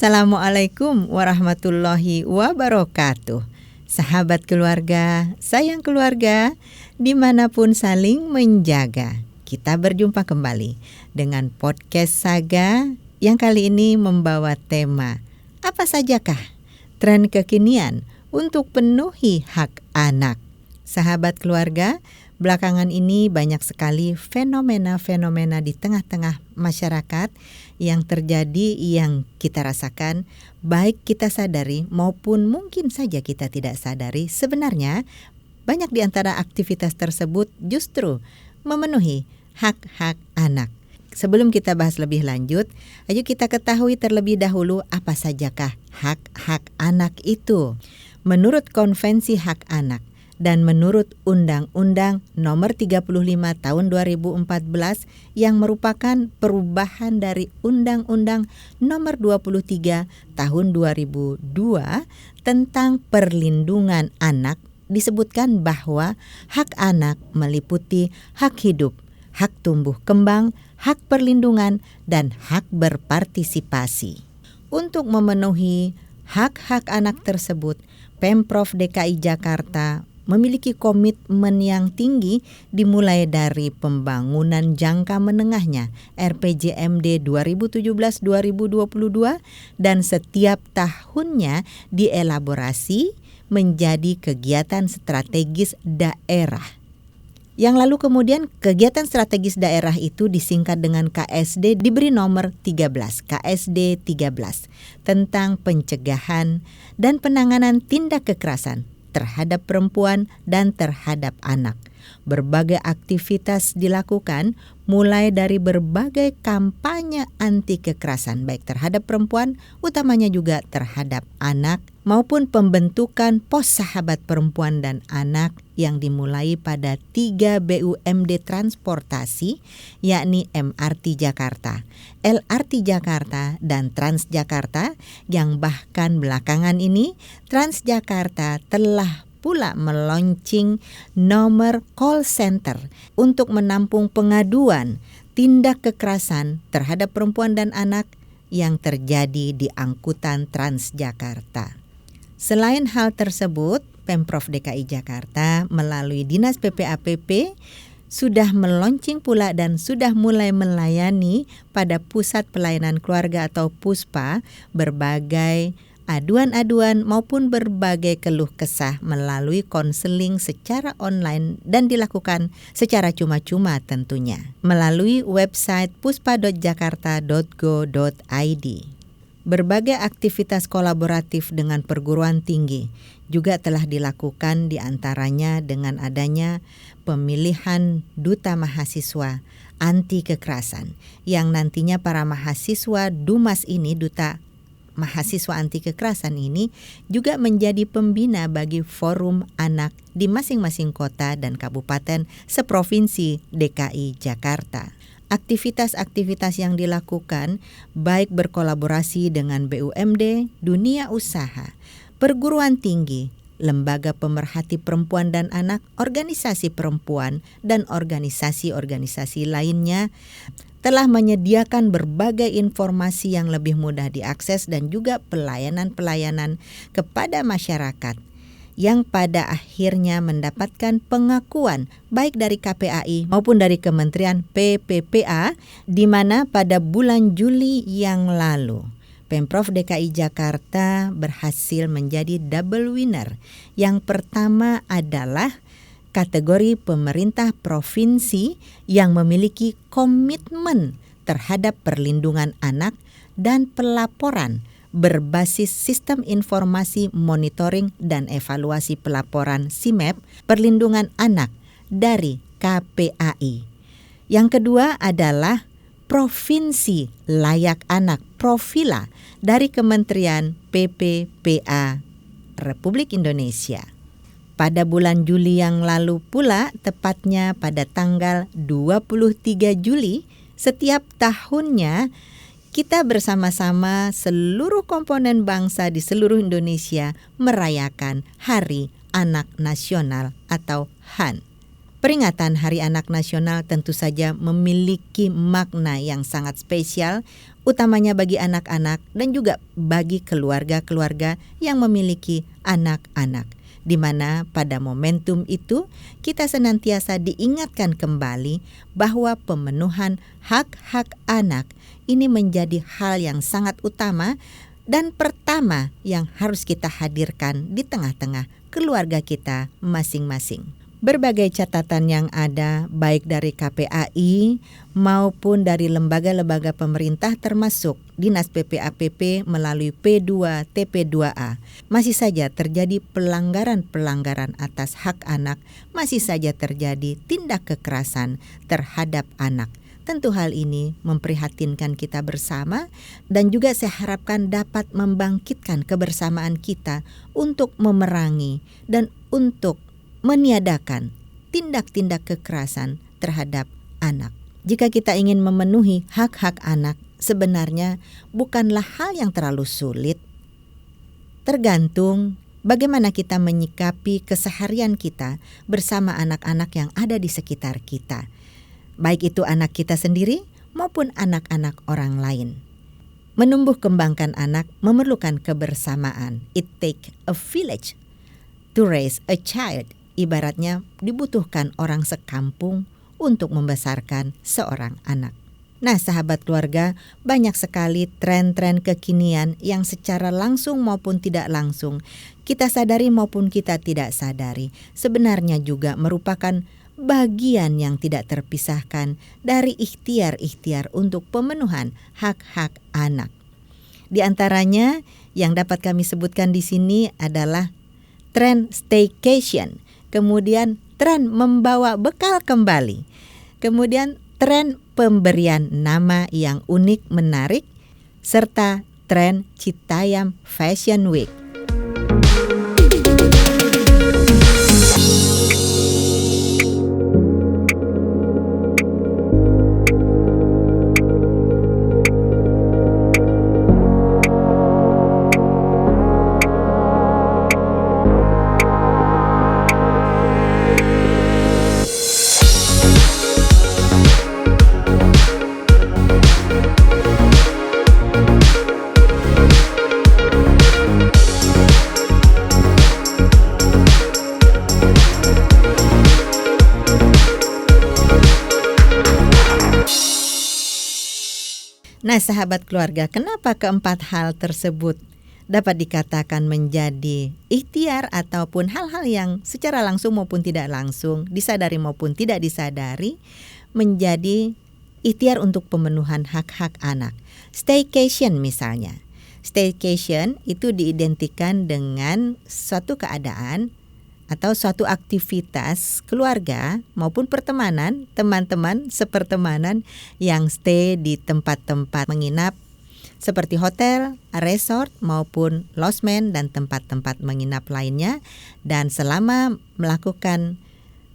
Assalamualaikum warahmatullahi wabarakatuh. Sahabat keluarga, sayang keluarga, dimanapun saling menjaga. Kita berjumpa kembali dengan podcast Saga yang kali ini membawa tema apa sajakah tren kekinian untuk penuhi hak anak. Sahabat keluarga, belakangan ini banyak sekali fenomena-fenomena di tengah-tengah masyarakat yang terjadi, yang kita rasakan, baik kita sadari maupun mungkin saja kita tidak sadari. Sebenarnya banyak di antara aktivitas tersebut justru memenuhi hak-hak anak. Sebelum kita bahas lebih lanjut, ayo kita ketahui terlebih dahulu apa sajakah hak-hak anak itu. Menurut Konvensi Hak Anak dan menurut Undang-Undang Nomor 35 Tahun 2014 yang merupakan perubahan dari Undang-Undang Nomor 23 Tahun 2002 tentang perlindungan anak, disebutkan bahwa hak anak meliputi hak hidup, hak tumbuh kembang, hak perlindungan, dan hak berpartisipasi. Untuk memenuhi hak-hak anak tersebut, Pemprov DKI Jakarta memiliki komitmen yang tinggi dimulai dari pembangunan jangka menengahnya RPJMD 2017-2022 dan setiap tahunnya dielaborasi menjadi kegiatan strategis daerah. Yang lalu kemudian kegiatan strategis daerah itu disingkat dengan KSD, diberi nomor 13, KSD 13, tentang pencegahan dan penanganan tindak kekerasan terhadap perempuan dan terhadap anak. Berbagai aktivitas dilakukan mulai dari berbagai kampanye anti kekerasan baik terhadap perempuan, utamanya juga terhadap anak, maupun pembentukan pos sahabat perempuan dan anak yang dimulai pada 3 BUMD transportasi, yakni MRT Jakarta, LRT Jakarta, dan Transjakarta, yang bahkan belakangan ini Transjakarta telah pula meluncing nomor call center untuk menampung pengaduan tindak kekerasan terhadap perempuan dan anak yang terjadi di angkutan Transjakarta. Selain hal tersebut, Pemprov DKI Jakarta melalui Dinas PPAPP sudah meluncing pula dan sudah mulai melayani pada Pusat Pelayanan Keluarga atau PUSPA berbagai aduan-aduan maupun berbagai keluh kesah melalui konseling secara online dan dilakukan secara cuma-cuma tentunya melalui website puspa.jakarta.go.id. Berbagai aktivitas kolaboratif dengan perguruan tinggi juga telah dilakukan, diantaranya dengan adanya pemilihan duta mahasiswa anti kekerasan yang nantinya para mahasiswa Dumas ini, duta mahasiswa anti kekerasan ini juga menjadi pembina bagi forum anak di masing-masing kota dan kabupaten seprovinsi DKI Jakarta. Aktivitas-aktivitas yang dilakukan baik berkolaborasi dengan BUMD, dunia usaha, perguruan tinggi, lembaga pemerhati perempuan dan anak, organisasi perempuan, dan organisasi-organisasi lainnya telah menyediakan berbagai informasi yang lebih mudah diakses dan juga pelayanan-pelayanan kepada masyarakat yang pada akhirnya mendapatkan pengakuan baik dari KPAI maupun dari Kementerian PPPA, di mana pada bulan Juli yang lalu Pemprov DKI Jakarta berhasil menjadi double winner. Yang pertama adalah kategori pemerintah provinsi yang memiliki komitmen terhadap perlindungan anak dan pelaporan berbasis Sistem Informasi Monitoring dan Evaluasi Pelaporan SIMEP Perlindungan Anak dari KPAI. Yang kedua adalah Provinsi Layak Anak Profila dari Kementerian PPPA Republik Indonesia. Pada bulan Juli yang lalu pula, tepatnya pada tanggal 23 Juli setiap tahunnya, kita bersama-sama seluruh komponen bangsa di seluruh Indonesia merayakan Hari Anak Nasional atau HAN. Peringatan Hari Anak Nasional tentu saja memiliki makna yang sangat spesial, utamanya bagi anak-anak dan juga bagi keluarga-keluarga yang memiliki anak-anak, di mana pada momentum itu kita senantiasa diingatkan kembali bahwa pemenuhan hak-hak anak ini menjadi hal yang sangat utama dan pertama yang harus kita hadirkan di tengah-tengah keluarga kita masing-masing. Berbagai catatan yang ada baik dari KPAI maupun dari lembaga-lembaga pemerintah termasuk Dinas PPAPP melalui P2 TP2A masih saja terjadi pelanggaran-pelanggaran atas hak anak, masih saja terjadi tindak kekerasan terhadap anak. Tentu hal ini memprihatinkan kita bersama dan juga saya harapkan dapat membangkitkan kebersamaan kita untuk memerangi dan untuk meniadakan tindak-tindak kekerasan terhadap anak. Jika kita ingin memenuhi hak-hak anak, sebenarnya bukanlah hal yang terlalu sulit. Tergantung bagaimana kita menyikapi keseharian kita bersama anak-anak yang ada di sekitar kita. Baik itu anak kita sendiri maupun anak-anak orang lain. Menumbuh kembangkan anak memerlukan kebersamaan. It takes a village to raise a child. Ibaratnya dibutuhkan orang sekampung untuk membesarkan seorang anak. Nah, sahabat keluarga, banyak sekali tren-tren kekinian yang secara langsung maupun tidak langsung, kita sadari maupun kita tidak sadari, sebenarnya juga merupakan bagian yang tidak terpisahkan dari ikhtiar-ikhtiar untuk pemenuhan hak-hak anak. Di antaranya yang dapat kami sebutkan di sini adalah tren staycation, kemudian tren membawa bekal kembali, kemudian tren pemberian nama yang unik menarik, serta tren Citayam Fashion Week. Nah, sahabat keluarga, kenapa keempat hal tersebut dapat dikatakan menjadi ikhtiar ataupun hal-hal yang secara langsung maupun tidak langsung, disadari maupun tidak disadari, menjadi ikhtiar untuk pemenuhan hak-hak anak. Staycation misalnya. Staycation itu diidentikan dengan suatu keadaan atau suatu aktivitas keluarga maupun pertemanan, teman-teman sepertemanan yang stay di tempat-tempat menginap seperti hotel, resort maupun lodgement dan tempat-tempat menginap lainnya. Dan selama melakukan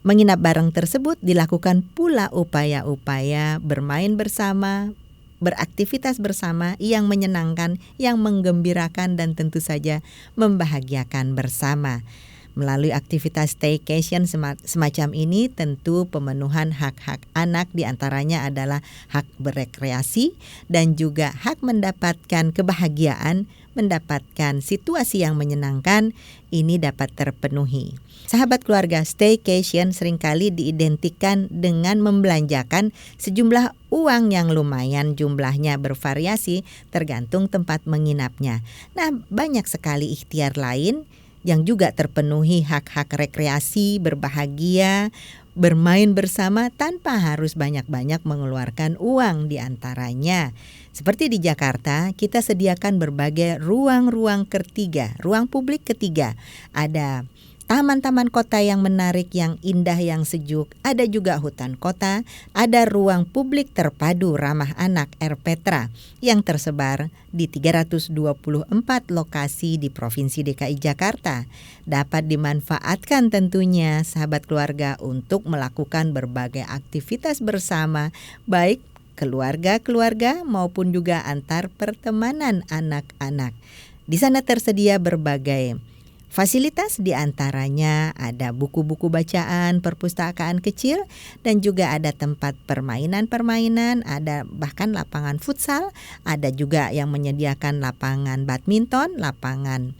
menginap bareng tersebut dilakukan pula upaya-upaya bermain bersama, beraktivitas bersama yang menyenangkan, yang menggembirakan dan tentu saja membahagiakan bersama. Melalui aktivitas staycation semacam ini tentu pemenuhan hak-hak anak diantaranya adalah hak berekreasi dan juga hak mendapatkan kebahagiaan, mendapatkan situasi yang menyenangkan, ini dapat terpenuhi. Sahabat keluarga, staycation seringkali diidentikan dengan membelanjakan sejumlah uang yang lumayan, jumlahnya bervariasi tergantung tempat menginapnya. Nah, banyak sekali ikhtiar lain yang juga terpenuhi hak-hak rekreasi, berbahagia, bermain bersama tanpa harus banyak-banyak mengeluarkan uang di antaranya. Seperti di Jakarta, kita sediakan berbagai ruang-ruang ketiga, ruang publik ketiga. Ada taman-taman kota yang menarik, yang indah, yang sejuk. Ada juga hutan kota, ada ruang publik terpadu ramah anak RPTRA yang tersebar di 324 lokasi di Provinsi DKI Jakarta. Dapat dimanfaatkan tentunya sahabat keluarga untuk melakukan berbagai aktivitas bersama, baik keluarga-keluarga maupun juga antar pertemanan anak-anak. Di sana tersedia berbagai Fasilitas diantaranya ada buku-buku bacaan, perpustakaan kecil, dan juga ada tempat permainan-permainan, ada bahkan lapangan futsal, ada juga yang menyediakan lapangan badminton, lapangan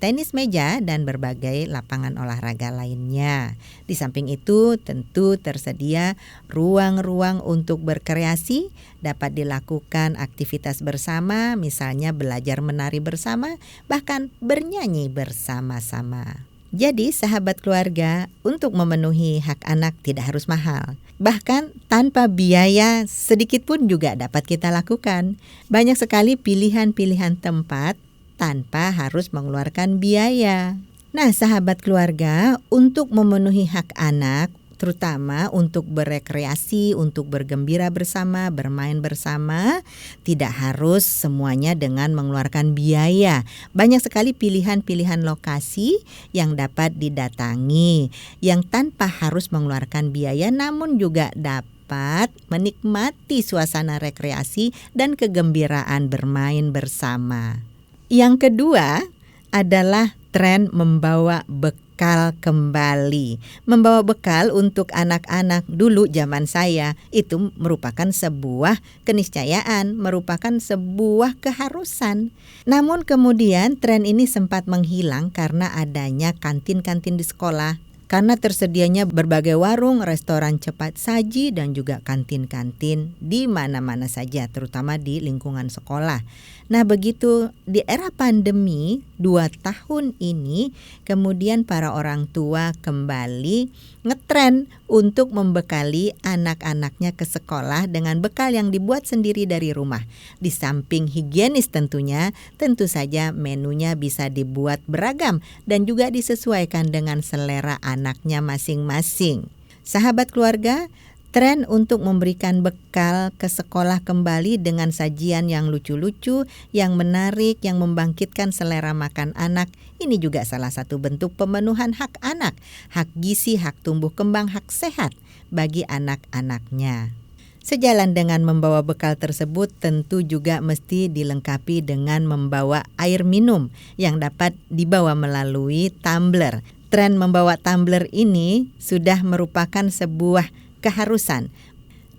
tenis meja, dan berbagai lapangan olahraga lainnya. Di samping itu tentu tersedia ruang-ruang untuk berkreasi, dapat dilakukan aktivitas bersama, misalnya belajar menari bersama, bahkan bernyanyi bersama-sama. Jadi sahabat keluarga, untuk memenuhi hak anak tidak harus mahal. Bahkan tanpa biaya sedikit pun juga dapat kita lakukan. Banyak sekali pilihan-pilihan tempat tanpa harus mengeluarkan biaya. Nah, sahabat keluarga, untuk memenuhi hak anak, terutama untuk berekreasi, untuk bergembira bersama, bermain bersama, tidak harus semuanya dengan mengeluarkan biaya. Banyak sekali pilihan-pilihan lokasi yang dapat didatangi, yang tanpa harus mengeluarkan biaya namun juga dapat menikmati suasana rekreasi dan kegembiraan bermain bersama. Yang kedua adalah tren membawa bekal kembali. Membawa bekal untuk anak-anak dulu zaman saya itu merupakan sebuah keniscayaan, merupakan sebuah keharusan. Namun kemudian tren ini sempat menghilang karena adanya kantin-kantin di sekolah. Karena tersedianya berbagai warung, restoran cepat saji, dan juga kantin-kantin di mana-mana saja, terutama di lingkungan sekolah. Nah, begitu di era pandemi 2 tahun ini, kemudian para orang tua kembali ngetren untuk membekali anak-anaknya ke sekolah dengan bekal yang dibuat sendiri dari rumah. Di samping higienis tentunya, tentu saja menunya bisa dibuat beragam dan juga disesuaikan dengan selera anaknya masing-masing. Sahabat keluarga, tren untuk memberikan bekal ke sekolah kembali dengan sajian yang lucu-lucu, yang menarik, yang membangkitkan selera makan anak, ini juga salah satu bentuk pemenuhan hak anak, hak gizi, hak tumbuh kembang, hak sehat bagi anak-anaknya. Sejalan dengan membawa bekal tersebut, tentu juga mesti dilengkapi dengan membawa air minum yang dapat dibawa melalui tumbler. Tren membawa tumbler ini sudah merupakan sebuah keharusan.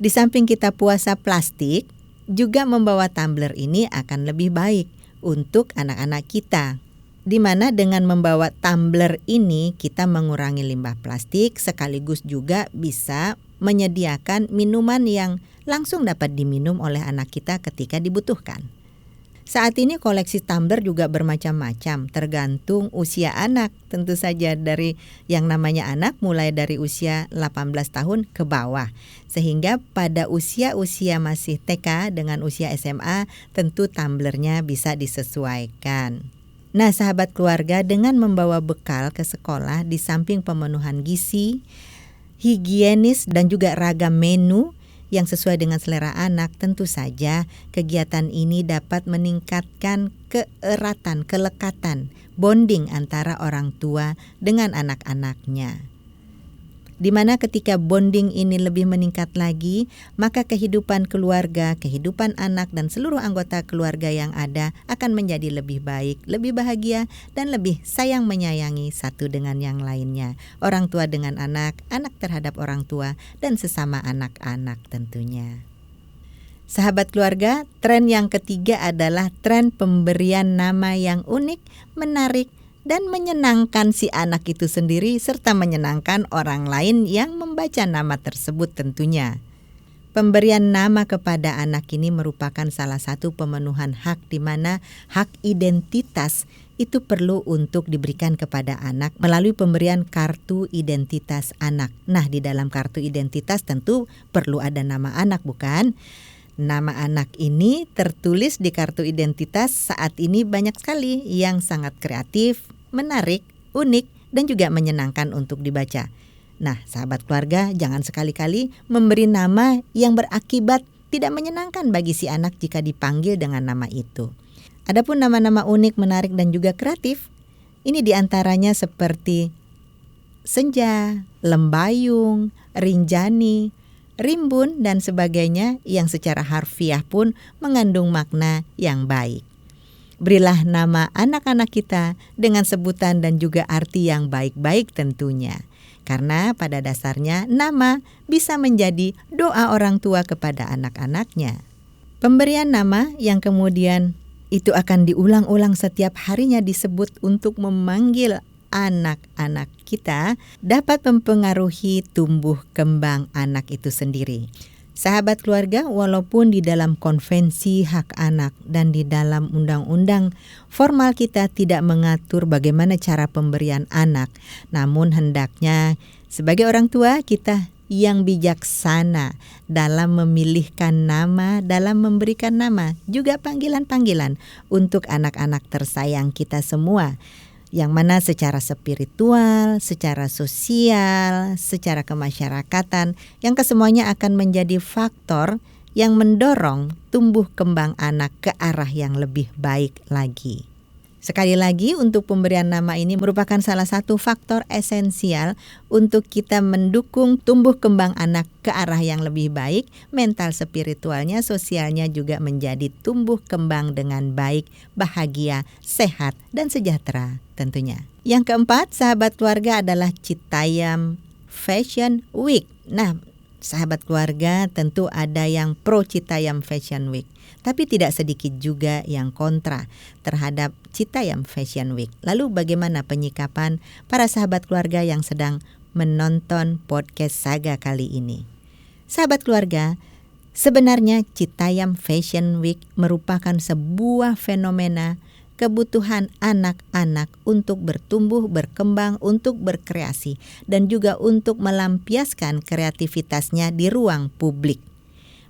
Di samping kita puasa plastik, juga membawa tumbler ini akan lebih baik untuk anak-anak kita. Di mana dengan membawa tumbler ini kita mengurangi limbah plastik, sekaligus juga bisa menyediakan minuman yang langsung dapat diminum oleh anak kita ketika dibutuhkan. Saat ini koleksi tumbler juga bermacam-macam, tergantung usia anak. Tentu saja dari yang namanya anak mulai dari usia 18 tahun ke bawah. Sehingga pada usia-usia masih TK dengan usia SMA, tentu tumblernya bisa disesuaikan. Nah, sahabat keluarga, dengan membawa bekal ke sekolah di samping pemenuhan gizi, higienis, dan juga ragam menu yang sesuai dengan selera anak, tentu saja kegiatan ini dapat meningkatkan keeratan, kelekatan, bonding antara orang tua dengan anak-anaknya. Di mana ketika bonding ini lebih meningkat lagi, maka kehidupan keluarga, kehidupan anak, dan seluruh anggota keluarga yang ada akan menjadi lebih baik, lebih bahagia, dan lebih sayang menyayangi satu dengan yang lainnya. Orang tua dengan anak, anak terhadap orang tua, dan sesama anak-anak tentunya. Sahabat keluarga, tren yang ketiga adalah tren pemberian nama yang unik, menarik, dan menyenangkan si anak itu sendiri serta menyenangkan orang lain yang membaca nama tersebut tentunya. Pemberian nama kepada anak ini merupakan salah satu pemenuhan hak, di mana hak identitas itu perlu untuk diberikan kepada anak melalui pemberian kartu identitas anak. Nah, di dalam kartu identitas tentu perlu ada nama anak, bukan? Nama anak ini tertulis di kartu identitas saat ini banyak sekali yang sangat kreatif, menarik, unik, dan juga menyenangkan untuk dibaca. Nah, sahabat keluarga, jangan sekali-kali memberi nama yang berakibat tidak menyenangkan bagi si anak jika dipanggil dengan nama itu. Adapun nama-nama unik, menarik, dan juga kreatif, ini diantaranya seperti Senja, Lembayung, Rinjani, Rimbun, dan sebagainya yang secara harfiah pun mengandung makna yang baik. Berilah nama anak-anak kita dengan sebutan dan juga arti yang baik-baik tentunya. Karena pada dasarnya nama bisa menjadi doa orang tua kepada anak-anaknya. Pemberian nama yang kemudian itu akan diulang-ulang setiap harinya disebut untuk memanggil anak-anak kita dapat mempengaruhi tumbuh kembang anak itu sendiri. Sahabat keluarga, walaupun di dalam konvensi hak anak dan di dalam undang-undang formal kita tidak mengatur bagaimana cara pemberian anak, namun hendaknya sebagai orang tua kita yang bijaksana dalam memilihkan nama, dalam memberikan nama, juga panggilan-panggilan untuk anak-anak tersayang kita semua. Yang mana secara spiritual, secara sosial, secara kemasyarakatan, yang kesemuanya akan menjadi faktor yang mendorong tumbuh kembang anak ke arah yang lebih baik lagi. Sekali lagi, untuk pemberian nama ini merupakan salah satu faktor esensial untuk kita mendukung tumbuh kembang anak ke arah yang lebih baik, mental spiritualnya, sosialnya juga menjadi tumbuh kembang dengan baik, bahagia, sehat, dan sejahtera tentunya. Yang keempat, sahabat keluarga, adalah Citayam Fashion Week. Nah, sahabat keluarga, tentu ada yang pro Citayam Fashion Week, tapi tidak sedikit juga yang kontra terhadap Citayam Fashion Week. Lalu bagaimana penyikapan para sahabat keluarga yang sedang menonton podcast Saga kali ini? Sahabat keluarga, sebenarnya Citayam Fashion Week merupakan sebuah fenomena kebutuhan anak-anak untuk bertumbuh, berkembang, untuk berkreasi, dan juga untuk melampiaskan kreativitasnya di ruang publik.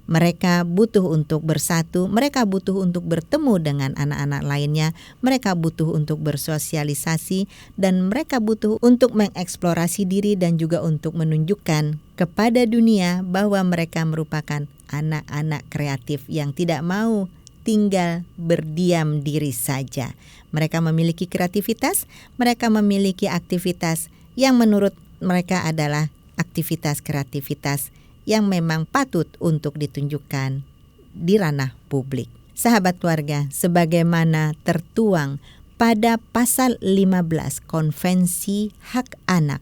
Mereka butuh untuk bersatu, mereka butuh untuk bertemu dengan anak-anak lainnya, mereka butuh untuk bersosialisasi, dan mereka butuh untuk mengeksplorasi diri dan juga untuk menunjukkan kepada dunia bahwa mereka merupakan anak-anak kreatif yang tidak mau tinggal berdiam diri saja. Mereka memiliki kreativitas, mereka memiliki aktivitas yang menurut mereka adalah aktivitas kreativitas yang memang patut untuk ditunjukkan di ranah publik. Sahabat keluarga, sebagaimana tertuang pada pasal 15 Konvensi Hak Anak,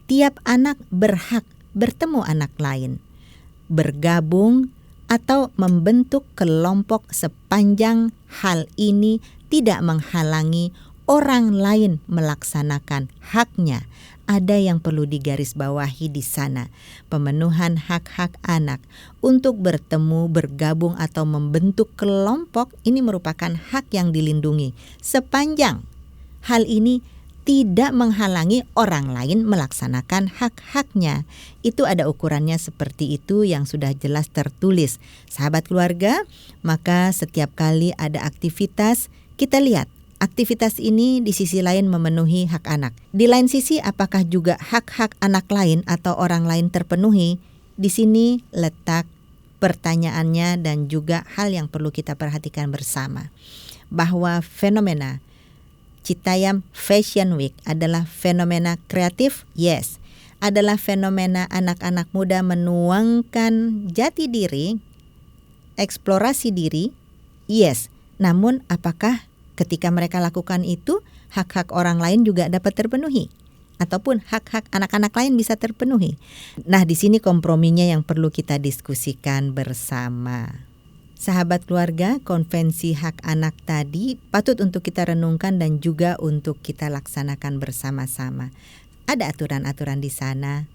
tiap anak berhak bertemu anak lain, bergabung atau membentuk kelompok sepanjang hal ini tidak menghalangi orang lain melaksanakan haknya. Ada yang perlu digarisbawahi di sana. Pemenuhan hak-hak anak untuk bertemu, bergabung atau membentuk kelompok ini merupakan hak yang dilindungi sepanjang hal ini tidak menghalangi orang lain melaksanakan hak-haknya. Itu ada ukurannya seperti itu yang sudah jelas tertulis. Sahabat keluarga, maka setiap kali ada aktivitas, kita lihat aktivitas ini di sisi lain memenuhi hak anak. Di lain sisi, apakah juga hak-hak anak lain atau orang lain terpenuhi? Di sini letak pertanyaannya dan juga hal yang perlu kita perhatikan bersama. Bahwa fenomena Citayam Fashion Week adalah fenomena kreatif, yes. Adalah fenomena anak-anak muda menuangkan jati diri, eksplorasi diri, yes. Namun apakah ketika mereka lakukan itu, hak-hak orang lain juga dapat terpenuhi? Ataupun hak-hak anak-anak lain bisa terpenuhi? Nah, di sini komprominya yang perlu kita diskusikan bersama. Sahabat keluarga, konvensi hak anak tadi patut untuk kita renungkan dan juga untuk kita laksanakan bersama-sama. Ada aturan-aturan di sana,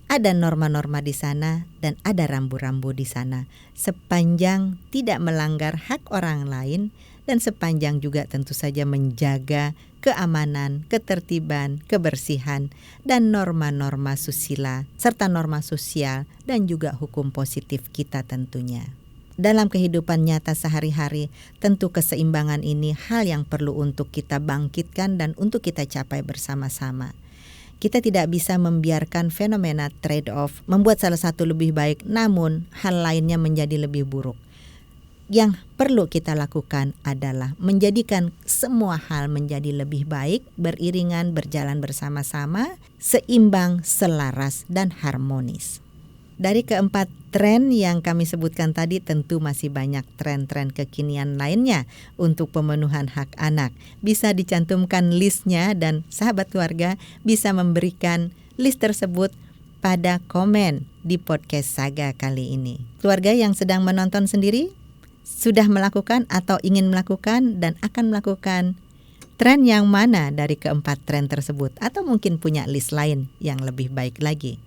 ada norma-norma di sana, dan ada rambu-rambu di sana. Sepanjang tidak melanggar hak orang lain dan sepanjang juga tentu saja menjaga keamanan, ketertiban, kebersihan, dan norma-norma susila serta norma sosial dan juga hukum positif kita tentunya. Dalam kehidupan nyata sehari-hari, tentu keseimbangan ini hal yang perlu untuk kita bangkitkan dan untuk kita capai bersama-sama. Kita tidak bisa membiarkan fenomena trade-off membuat salah satu lebih baik, namun hal lainnya menjadi lebih buruk. Yang perlu kita lakukan adalah menjadikan semua hal menjadi lebih baik, beriringan, berjalan bersama-sama, seimbang, selaras, dan harmonis. Dari keempat tren yang kami sebutkan tadi, tentu masih banyak tren-tren kekinian lainnya untuk pemenuhan hak anak. Bisa dicantumkan listnya dan sahabat keluarga bisa memberikan list tersebut pada komen di podcast Saga kali ini. Keluarga yang sedang menonton sendiri sudah melakukan atau ingin melakukan dan akan melakukan tren yang mana dari keempat tren tersebut, atau mungkin punya list lain yang lebih baik lagi.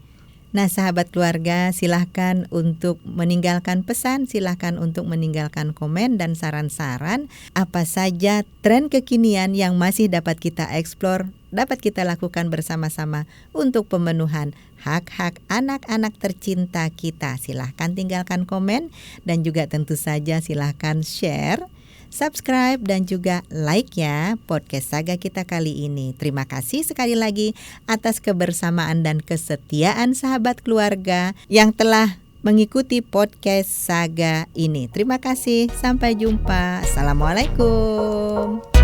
Nah, sahabat keluarga, silahkan untuk meninggalkan pesan, silahkan untuk meninggalkan komen dan saran-saran apa saja tren kekinian yang masih dapat kita eksplor, dapat kita lakukan bersama-sama untuk pemenuhan hak-hak anak-anak tercinta kita. Silahkan tinggalkan komen dan juga tentu saja silahkan share, subscribe dan juga like ya podcast Saga kita kali ini. Terima kasih sekali lagi atas kebersamaan dan kesetiaan sahabat keluarga yang telah mengikuti podcast Saga ini. Terima kasih, sampai jumpa. Assalamualaikum.